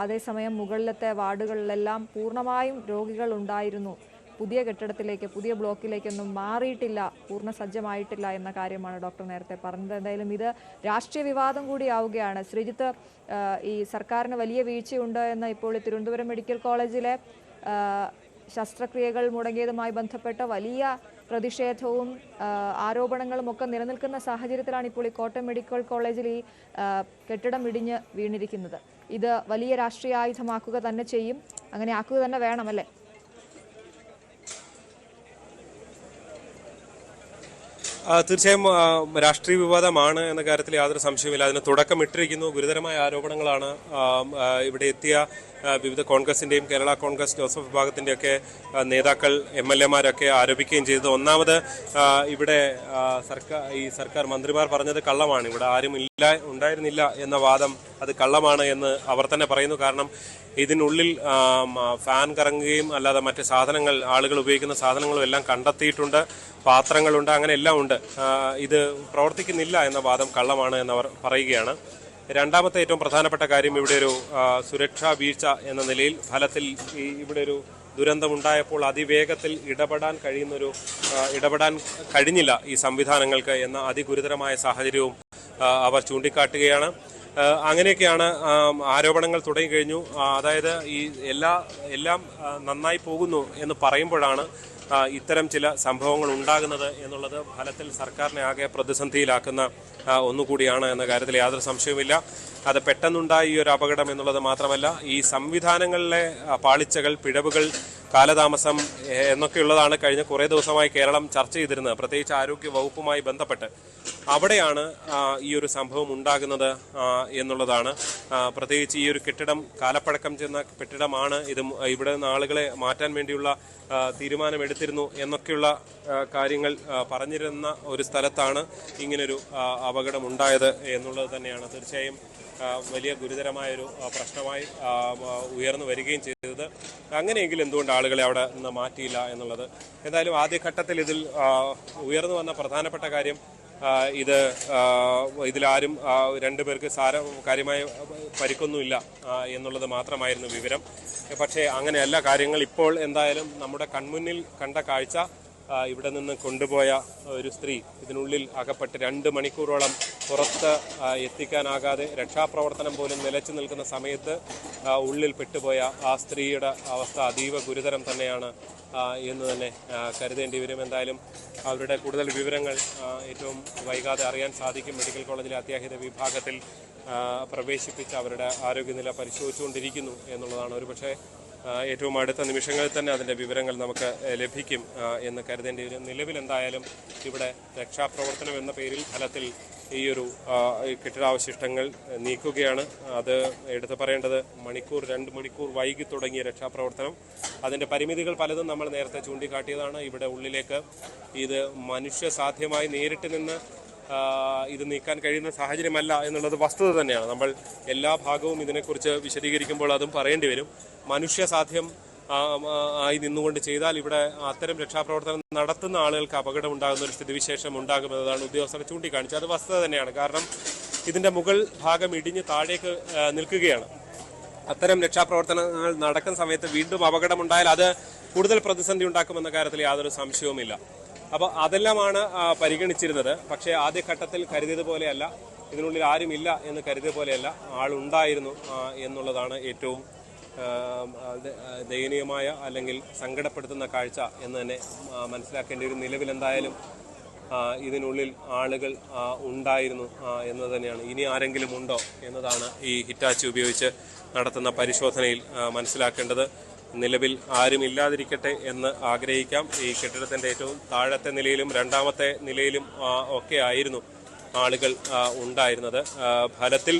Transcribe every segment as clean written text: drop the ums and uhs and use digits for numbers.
അതേസമയം മുകളിലത്തെ വാർഡുകളിലെല്ലാം പൂർണ്ണമായും രോഗികൾ ഉണ്ടായിരുന്നു. പുതിയ കെട്ടിടത്തിലേക്ക്, പുതിയ ബ്ലോക്കിലേക്കൊന്നും മാറിയിട്ടില്ല, പൂർണ്ണസജ്ജമായിട്ടില്ല എന്ന കാര്യമാണ് ഡോക്ടർ നേരത്തെ പറഞ്ഞത്. എന്തായാലും ഇത് രാഷ്ട്രീയ വിവാദം കൂടിയാവുകയാണ്. ശ്രീജിത്ത്, ഈ സർക്കാരിന് വലിയ വീഴ്ചയുണ്ട് എന്ന് ഇപ്പോൾ തിരുവനന്തപുരം മെഡിക്കൽ കോളേജിലെ ശസ്ത്രക്രിയകൾ മുടങ്ങിയതുമായി ബന്ധപ്പെട്ട് വലിയ പ്രതിഷേധവും ആരോപണങ്ങളും ഒക്കെ നിലനിൽക്കുന്ന സാഹചര്യത്തിലാണ് ഇപ്പോൾ ഈ കോട്ടയം മെഡിക്കൽ കോളേജിൽ ഈ കെട്ടിടം ഇടിഞ്ഞ് വീണിരിക്കുന്നത്. ഇത് വലിയ രാഷ്ട്രീയ ആയുധമാക്കുക തന്നെ ചെയ്യും, അങ്ങനെ ആക്കുക തന്നെ വേണമല്ലേ? തീർച്ചയായും രാഷ്ട്രീയ വിവാദമാണ് എന്ന കാര്യത്തിൽ യാതൊരു സംശയമില്ല. അതിന് തുടക്കമിട്ടിരിക്കുന്നു. ഗുരുതരമായ ആരോപണങ്ങളാണ് ഇവിടെ എത്തിയ വിവിധ കോൺഗ്രസിൻ്റെയും കേരള കോൺഗ്രസ് ജോസഫ് വിഭാഗത്തിൻ്റെയൊക്കെ നേതാക്കൾ, MLA മാരൊക്കെ ആരോപിക്കുകയും ചെയ്തത്. ഒന്നാമത് ഇവിടെ സർക്കാർ മന്ത്രിമാർ പറഞ്ഞത് കള്ളമാണ്. ഇവിടെ ആരും ഉണ്ടായിരുന്നില്ല എന്ന വാദം അത് കള്ളമാണ് എന്ന് അവർ തന്നെ പറയുന്നു. കാരണം ഇതിനുള്ളിൽ ഫാൻ കറങ്ങുകയും അല്ലാതെ മറ്റ് സാധനങ്ങൾ, ആളുകൾ ഉപയോഗിക്കുന്ന സാധനങ്ങളും എല്ലാം കണ്ടെത്തിയിട്ടുണ്ട്, പാത്രങ്ങളുണ്ട്, അങ്ങനെ എല്ലാം ഉണ്ട്. ഇത് പ്രവർത്തിക്കുന്നില്ല എന്ന വാദം കള്ളമാണ് എന്നവർ പറയുകയാണ്. രണ്ടാമത്തെ ഏറ്റവും പ്രധാനപ്പെട്ട കാര്യം, ഇവിടെ ഒരു സുരക്ഷാ വീഴ്ച എന്ന നിലയിൽ ഫലത്തിൽ ഇവിടെ ഒരു ദുരന്തമുണ്ടായപ്പോൾ അതിവേഗത്തിൽ ഇടപെടാൻ കഴിഞ്ഞില്ല ഈ സംവിധാനങ്ങൾക്ക് എന്ന അതിഗുരുതരമായ സാഹചര്യവും അവർ ചൂണ്ടിക്കാട്ടുകയാണ്. അങ്ങനെയൊക്കെയാണ് ആരോപണങ്ങൾ തുടങ്ങിക്കഴിഞ്ഞു. അതായത് ഈ എല്ലാം നന്നായി പോകുന്നു എന്ന് പറയുമ്പോഴാണ് ഇത്തരം ചില സംഭവങ്ങൾ ഉണ്ടാകുന്നത് എന്നുള്ളത് ഫലത്തിൽ സർക്കാരിനെ ആകെ പ്രതിസന്ധിയിലാക്കുന്ന ഒന്നുകൂടിയാണ് എന്ന കാര്യത്തിൽ യാതൊരു സംശയവുമില്ല. അത് പെട്ടെന്നുണ്ടായ ഈ ഒരു അപകടം എന്നുള്ളത് മാത്രമല്ല, ഈ സംവിധാനങ്ങളിലെ പാളിച്ചകൾ, പിഴവുകൾ, കാലതാമസം എന്നൊക്കെയുള്ളതാണ് കഴിഞ്ഞ കുറേ ദിവസമായി കേരളം ചർച്ച ചെയ്തിരുന്നത്, പ്രത്യേകിച്ച് ആരോഗ്യ വകുപ്പുമായി ബന്ധപ്പെട്ട്. അവിടെയാണ് ഈ ഒരു സംഭവം ഉണ്ടാകുന്നത് എന്നുള്ളതാണ്. പ്രത്യേകിച്ച് ഈ ഒരു കെട്ടിടം കാലപ്പഴക്കം ചെന്ന കെട്ടിടമാണ്. ഇവിടെ നിന്ന് ആളുകളെ മാറ്റാൻ വേണ്ടിയുള്ള തീരുമാനമെടുത്തിരുന്നു എന്നൊക്കെയുള്ള കാര്യങ്ങൾ പറഞ്ഞിരുന്ന ഒരു സ്ഥലത്താണ് ഇങ്ങനൊരു അപകടം ഉണ്ടായത് എന്നുള്ളത് തന്നെയാണ് തീർച്ചയായും വലിയ ഗുരുതരമായൊരു പ്രശ്നമായി ഉയർന്നു വരികയും ചെയ്തത്. അങ്ങനെയെങ്കിൽ എന്തുകൊണ്ട് ആളുകളെ അവിടെ നിന്ന് മാറ്റിയില്ല എന്നുള്ളത്. എന്തായാലും ആദ്യഘട്ടത്തിൽ ഇതിൽ ഉയർന്നു വന്ന പ്രധാനപ്പെട്ട കാര്യം, ഇതിലാരും രണ്ടുപേർക്ക് കാര്യമായ പരിക്കൊന്നുമില്ല എന്നുള്ളത് മാത്രമായിരുന്നു വിവരം. പക്ഷേ അങ്ങനെയല്ല കാര്യങ്ങൾ. ഇപ്പോൾ എന്തായാലും നമ്മുടെ കൺമുന്നിൽ കണ്ട കാഴ്ച, ഇവിടെ നിന്ന് കൊണ്ടുപോയ ഒരു സ്ത്രീ ഇതിനുള്ളിൽ അകപ്പെട്ട് 2 മണിക്കൂറോളം പുറത്ത് എത്തിക്കാനാകാതെ രക്ഷാപ്രവർത്തനം പോലും നിലച്ചു നിൽക്കുന്ന സമയത്ത് ഉള്ളിൽ പെട്ടുപോയ ആ സ്ത്രീയുടെ അവസ്ഥ അതീവ ഗുരുതരം തന്നെയാണ് എന്ന് തന്നെ കരുതേണ്ടി വരും. എന്തായാലും അവരുടെ കൂടുതൽ വിവരങ്ങൾ ഏറ്റവും വൈകാതെ അറിയാൻ സാധിക്കും. മെഡിക്കൽ കോളേജിലെ അത്യാഹിത വിഭാഗത്തിൽ പ്രവേശിപ്പിച്ച് അവരുടെ ആരോഗ്യനില പരിശോധിച്ചുകൊണ്ടിരിക്കുന്നു എന്നുള്ളതാണ്. ഒരുപക്ഷെ ഏറ്റവും അടുത്ത നിമിഷങ്ങളിൽ തന്നെ അതിൻ്റെ വിവരങ്ങൾ നമുക്ക് ലഭിക്കും എന്ന് കരുതേണ്ടി വരും. നിലവിൽ എന്തായാലും ഇവിടെ രക്ഷാപ്രവർത്തനം എന്ന പേരിൽ ഫലത്തിൽ ഈ ഒരു കെട്ടിടാവശിഷ്ടങ്ങൾ നീക്കുകയാണ്. അത് എടുത്തു പറയേണ്ടത് 2 മണിക്കൂർ വൈകി തുടങ്ങിയ രക്ഷാപ്രവർത്തനം, അതിൻ്റെ പരിമിതികൾ പലതും നമ്മൾ നേരത്തെ ചൂണ്ടിക്കാട്ടിയതാണ്. ഇവിടെ ഉള്ളിലേക്ക് ഇത് മനുഷ്യസാധ്യമായി നേരിട്ട് നിന്ന് ഇത് നീക്കാൻ കഴിയുന്ന സാഹചര്യമല്ല എന്നുള്ളത് വസ്തുത തന്നെയാണ്. നമ്മൾ എല്ലാ ഭാഗവും ഇതിനെക്കുറിച്ച് വിശദീകരിക്കുമ്പോൾ അതും പറയേണ്ടി വരും. മനുഷ്യസാധ്യം ആയി നിന്നുകൊണ്ട് ചെയ്താൽ ഇവിടെ അത്തരം രക്ഷാപ്രവർത്തനം നടത്തുന്ന ആളുകൾക്ക് അപകടം ഉണ്ടാകുന്ന ഒരു സ്ഥിതിവിശേഷം ഉണ്ടാകുമെന്നതാണ് ഉദ്യോഗസ്ഥർ ചൂണ്ടിക്കാണിച്ചത്. അത് വസ്തുത തന്നെയാണ്. കാരണം ഇതിൻ്റെ മുകൾ ഭാഗം ഇടിഞ്ഞ് താഴേക്ക് നിൽക്കുകയാണ്. അത്തരം രക്ഷാപ്രവർത്തനങ്ങൾ നടക്കുന്ന സമയത്ത് വീണ്ടും അപകടമുണ്ടായാൽ അത് കൂടുതൽ പ്രതിസന്ധി ഉണ്ടാക്കുമെന്ന കാര്യത്തിൽ യാതൊരു സംശയവുമില്ല. അപ്പോൾ അതെല്ലാമാണ് പരിഗണിച്ചിരുന്നത്. പക്ഷേ ആദ്യഘട്ടത്തിൽ കരുതിയതുപോലെയല്ല, ഇതിനുള്ളിൽ ആരുമില്ല എന്ന് കരുതിയ പോലെയല്ല, ആളുണ്ടായിരുന്നു എന്നുള്ളതാണ് ഏറ്റവും ദയനീയമായ അല്ലെങ്കിൽ സങ്കടപ്പെടുത്തുന്ന കാഴ്ച എന്ന് തന്നെ മനസ്സിലാക്കേണ്ടി വരും. നിലവിൽ എന്തായാലും ഇതിനുള്ളിൽ ആളുകൾ ഉണ്ടായിരുന്നു എന്ന് തന്നെയാണ്. ഇനി ആരെങ്കിലും ഉണ്ടോ എന്നതാണ് ഈ ഹിറ്റാച്ചി ഉപയോഗിച്ച് നടത്തുന്ന പരിശോധനയിൽ മനസ്സിലാക്കേണ്ടത്. നിലവിൽ ആരും ഇല്ലാതിരിക്കട്ടെ എന്ന് ആഗ്രഹിക്കാം. ഈ കെട്ടിടത്തിൻ്റെ ഏറ്റവും താഴത്തെ നിലയിലും രണ്ടാമത്തെ നിലയിലും ഒക്കെ ആയിരുന്നു ആളുകൾ ഉണ്ടായിരുന്നത്. ഫലത്തിൽ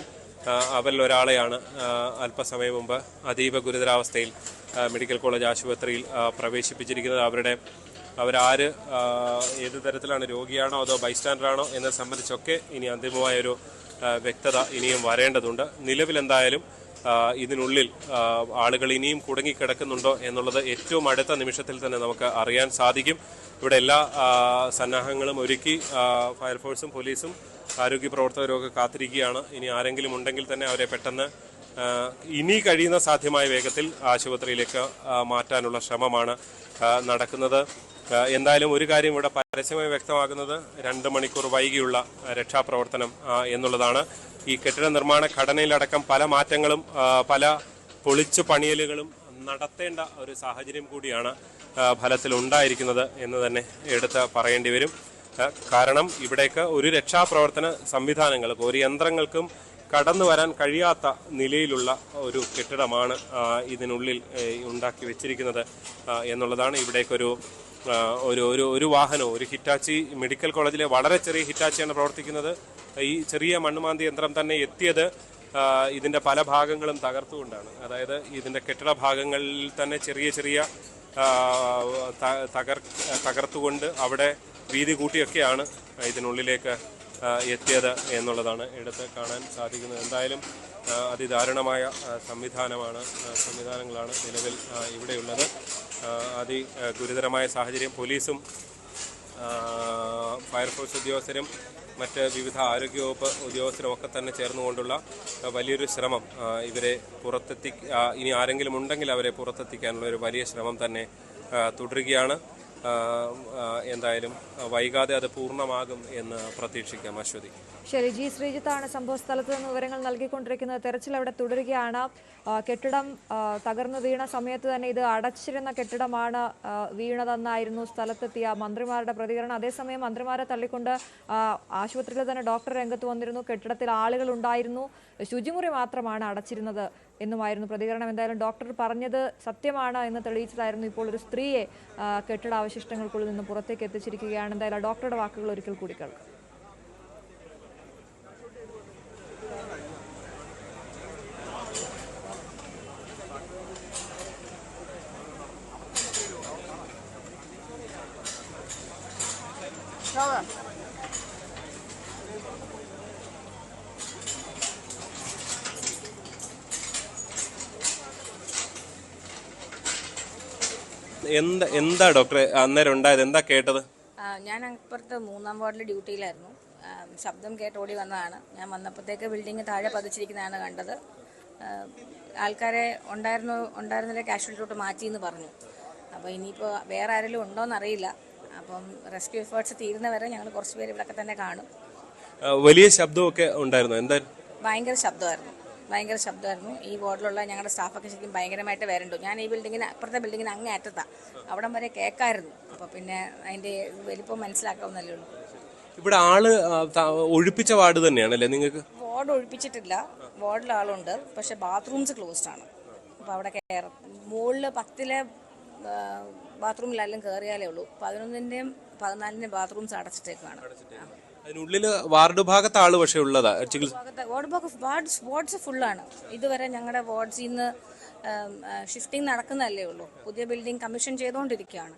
അവരിൽ ഒരാളെയാണ് അല്പസമയം മുമ്പ് അതീവ ഗുരുതരാവസ്ഥയിൽ മെഡിക്കൽ കോളേജ് ആശുപത്രിയിൽ പ്രവേശിപ്പിച്ചിരിക്കുന്നത്. അവരാര്, ഏത് തരത്തിലാണ്, രോഗിയാണോ അതോ ബൈസ്റ്റാൻഡറാണോ എന്നത് സംബന്ധിച്ചൊക്കെ ഇനി അന്തിമമായൊരു വ്യക്തത ഇനിയും വരേണ്ടതുണ്ട്. നിലവിലെന്തായാലും ഇതിനുള്ളിൽ ആളുകൾ ഇനിയും കുടുങ്ങിക്കിടക്കുന്നുണ്ടോ എന്നുള്ളത് ഏറ്റവും അടുത്ത നിമിഷത്തിൽ തന്നെ നമുക്ക് അറിയാൻ സാധിക്കും. ഇവിടെ എല്ലാ സന്നാഹങ്ങളും ഒരുക്കി ഫയർഫോഴ്സും പോലീസും ആരോഗ്യ പ്രവർത്തകരും ഒക്കെ കാത്തിരിക്കുകയാണ്. ഇനി ആരെങ്കിലും ഉണ്ടെങ്കിൽ തന്നെ അവരെ പെട്ടെന്ന് ഇനി കഴിയുന്ന സാധ്യമായ വേഗത്തിൽ ആശുപത്രിയിലേക്ക് മാറ്റാനുള്ള ശ്രമമാണ് നടക്കുന്നത്. എന്തായാലും ഒരു കാര്യം ഇവിടെ പരസ്യമായി വ്യക്തമാകുന്നത് 2 മണിക്കൂർ വൈകിയുള്ള രക്ഷാപ്രവർത്തനം എന്നുള്ളതാണ്. ഈ കെട്ടിട നിർമ്മാണ ഘടനയിലടക്കം പല മാറ്റങ്ങളും പല പൊളിച്ചു പണിയലുകളും നടത്തേണ്ട ഒരു സാഹചര്യം കൂടിയാണ് ഫലത്തിൽ ഉണ്ടായിരിക്കുന്നത് എന്ന് തന്നെ എടുത്ത് പറയേണ്ടി വരും. കാരണം ഇവിടേക്ക് ഒരു രക്ഷാപ്രവർത്തന സംവിധാനങ്ങൾക്കും ഒരു യന്ത്രങ്ങൾക്കും കടന്നു വരാൻ കഴിയാത്ത നിലയിലുള്ള ഒരു കെട്ടിടമാണ് ഇതിനുള്ളിൽ ഉണ്ടാക്കി വെച്ചിരിക്കുന്നത് എന്നുള്ളതാണ്. ഇവിടേക്കൊരു ഒരു വാഹനവും ഒരു ഹിറ്റാച്ചി മെഡിക്കൽ കോളേജിലെ വളരെ ചെറിയ ഹിറ്റാച്ചിയാണ് പ്രവർത്തിക്കുന്നത്. ഈ ചെറിയ മണ്ണുമാന്തി യന്ത്രം തന്നെ എത്തിയത് ഇതിൻ്റെ പല ഭാഗങ്ങളും തകർത്തുകൊണ്ടാണ്. അതായത് ഇതിൻ്റെ കെട്ടിട ഭാഗങ്ങളിൽ തന്നെ ചെറിയ തകർത്തുകൊണ്ട് അവിടെ വീതി കൂട്ടിയൊക്കെയാണ് ഇതിനുള്ളിലേക്ക് എത്തിയത് എന്നുള്ളതാണ് എടുത്ത് കാണാൻ സാധിക്കുന്നത്. എന്തായാലും അതിദാരുണമായ സംവിധാനങ്ങളാണ് നിലവിൽ ഇവിടെയുള്ളത്. ഗുരുതരമായ സാഹചര്യം. പോലീസും ഫയർഫോഴ്സ് ഉദ്യോഗസ്ഥരും മറ്റ് വിവിധ ആരോഗ്യവകുപ്പ് ഉദ്യോഗസ്ഥരും ഒക്കെ തന്നെ ചേർന്നുകൊണ്ടുള്ള വലിയൊരു ശ്രമം ഇവരെ ഇനി ആരെങ്കിലും ഉണ്ടെങ്കിൽ അവരെ പുറത്തെത്തിക്കാനുള്ള ഒരു വലിയ ശ്രമം തന്നെ തുടരുകയാണ്. എന്തായാലും വൈകാതെ അത് പൂർണ്ണമാകും എന്ന് പ്രതീക്ഷിക്കാം. അശ്വതി. ശരി, ജി ശ്രീജിത്താണ് സംഭവ സ്ഥലത്ത് നിന്ന് വിവരങ്ങൾ നൽകിക്കൊണ്ടിരിക്കുന്നത്. തെരച്ചിൽ അവിടെ തുടരുകയാണ്. കെട്ടിടം തകർന്നു വീണ സമയത്ത് തന്നെ ഇത് അടച്ചിരുന്ന കെട്ടിടമാണ് വീണതെന്നായിരുന്നു സ്ഥലത്തെത്തിയ മന്ത്രിമാരുടെ പ്രതികരണം. അതേസമയം മന്ത്രിമാരെ തള്ളിക്കൊണ്ട് ആശുപത്രിയിൽ തന്നെ ഡോക്ടർ രംഗത്ത് വന്നിരുന്നു. കെട്ടിടത്തിൽ ആളുകൾ ഉണ്ടായിരുന്നു, ശുചിമുറി മാത്രമാണ് അടച്ചിരുന്നത് എന്നുമായിരുന്നു പ്രതികരണം. എന്തായാലും ഡോക്ടർ പറഞ്ഞത് സത്യമാണ് എന്ന് തെളിയിച്ചതായിരുന്നു. ഇപ്പോൾ ഒരു സ്ത്രീയെ കെട്ടിടാവശിഷ്ടങ്ങൾക്കുള്ളിൽ നിന്ന് പുറത്തേക്ക് എത്തിച്ചിരിക്കുകയാണ്. എന്തായാലും ഡോക്ടറുടെ വാക്കുകൾ ഒരിക്കൽ കൂടി കേൾക്കാം. എന്താ ഡോക്ടറെ അന്നേരം ഉണ്ടായത്? എന്താ കേട്ടത്? ഞാൻ അപ്പുറത്ത് 3-ാം വാർഡിൽ ഡ്യൂട്ടിയിലായിരുന്നു. ശബ്ദം കേട്ട് ഓടി വന്നതാണ്. ഞാൻ വന്നപ്പോഴത്തേക്ക് ബിൽഡിങ് താഴെ പതിച്ചിരിക്കുന്നതാണ് കണ്ടത്. ആൾക്കാരെ ഉണ്ടായിരുന്നില്ല, കാഷ്വാലിറ്റിയോട്ട് മാറ്റി എന്ന് പറഞ്ഞു. അപ്പോൾ ഇനിയിപ്പോൾ വേറെ ആരെങ്കിലും ഉണ്ടോയെന്നറിയില്ല. അപ്പം റെസ്ക്യൂ എഫേർട്സ് തീരുന്നവരെ ഞങ്ങൾ കുറച്ച് പേര് ഇവിടെയൊക്കെ തന്നെ കാണും. വലിയ ശബ്ദമൊക്കെ ഉണ്ടായിരുന്നു? എന്തായാലും ഭയങ്കര ശബ്ദമായിരുന്നു. ഈ വാർഡിലുള്ള ഞങ്ങളുടെ സ്റ്റാഫൊക്കെ ശരിക്കും ഭയങ്കരമായിട്ട് വരണ്ടു. ഞാൻ ഈ അപ്പുറത്തെ ബിൽഡിങ്ങിന് അങ്ങേ അറ്റത്താണ്, അവിടം വരെ കേൾക്കായിരുന്നു. അപ്പോൾ പിന്നെ അതിൻ്റെ വലിപ്പം മനസ്സിലാക്കാവുന്നല്ലേ ഉള്ളൂ. ഇവിടെ ആള് ഒഴിപ്പിച്ച വാർഡ് തന്നെയാണല്ലേ നിങ്ങൾക്ക്? വാർഡ് ഒഴിപ്പിച്ചിട്ടില്ല, വാർഡിൽ ആളുണ്ട്, പക്ഷെ ബാത്റൂംസ് ക്ലോസ്ഡ് ആണ്. അപ്പോൾ അവിടെ മുകളിൽ 10-ലെ ബാത്റൂമിലെല്ലാം കയറിയാലേ ഉള്ളൂ. 11-ന്റെയും 14-ന്റെയും ബാത്റൂംസ് അടച്ചിട്ടേക്കാണ്. അതിനുള്ളിൽ വാർഡ് ഭാഗത്ത് ആള് പക്ഷേ ഉള്ളതാ? വാർഡ്സ് ഫുള്ളാണ്. ഇതുവരെ ഞങ്ങളുടെ വാർഡ്സിൽ നിന്ന് ഷിഫ്റ്റിംഗ് നടക്കുന്നതല്ലേ ഉള്ളൂ. പുതിയ ബിൽഡിംഗ് കമ്മീഷൻ ചെയ്തുകൊണ്ടിരിക്കുകയാണ്.